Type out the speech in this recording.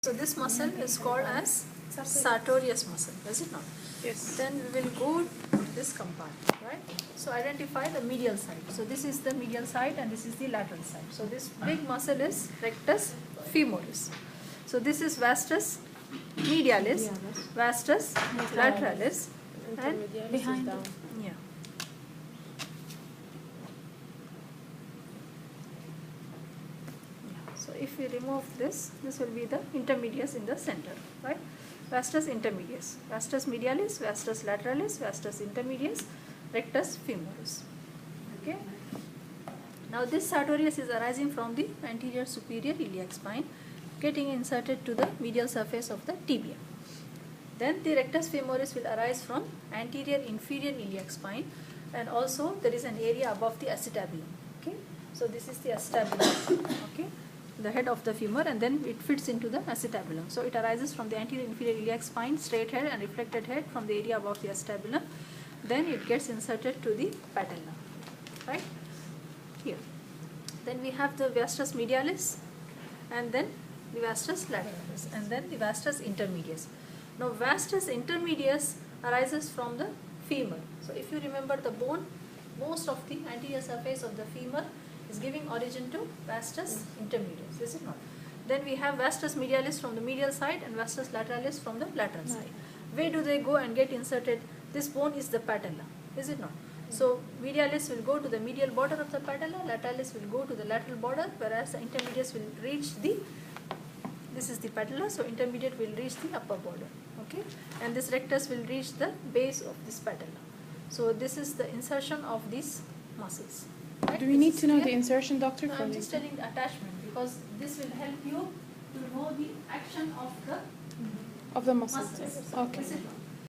So this muscle is called as sartorius muscle, is it not? Yes. Then we will go to this compartment, right? So identify the medial side. So this is the medial side and this is the lateral side. So this big muscle is rectus femoris. So this is vastus medialis, vastus lateralis, and Behind it. Yeah. So if we remove this, this will be the intermedius in the center, right? Vastus intermedius, vastus medialis, vastus lateralis, vastus intermedius, rectus femoris. Okay. Now this sartorius is arising from the anterior superior iliac spine, getting inserted to the medial surface of the tibia. Then the rectus femoris will arise from anterior inferior iliac spine, and also there is an area above the acetabulum. Okay. So this is the acetabulum. Okay. The head of the femur, and then it fits into the acetabulum. So it arises from the anterior inferior iliac spine, straight head and reflected head from the area above the acetabulum. Then it gets inserted to the patella, right here. Then we have the vastus medialis, and then the vastus lateralis, and then the vastus intermedius. Now vastus intermedius arises from the femur. So if you remember the bone, most of the anterior surface of the femur is giving origin to vastus intermedius, is it not? Then we have vastus medialis from the medial side and vastus lateralis from the lateral side. Where do they go and get inserted? This bone is the patella, is it not? So medialis will go to the medial border of the patella, lateralis will go to the lateral border, whereas the intermedius will reach the, this is the patella, so intermediate will reach the upper border, okay? And this rectus will reach the base of this patella. So this is the insertion of these muscles. Right? Do we need to know the insertion, doctor? No, I'm just telling the attachment, because this will help you to know the action of the muscles. muscles. Okay. Is it not?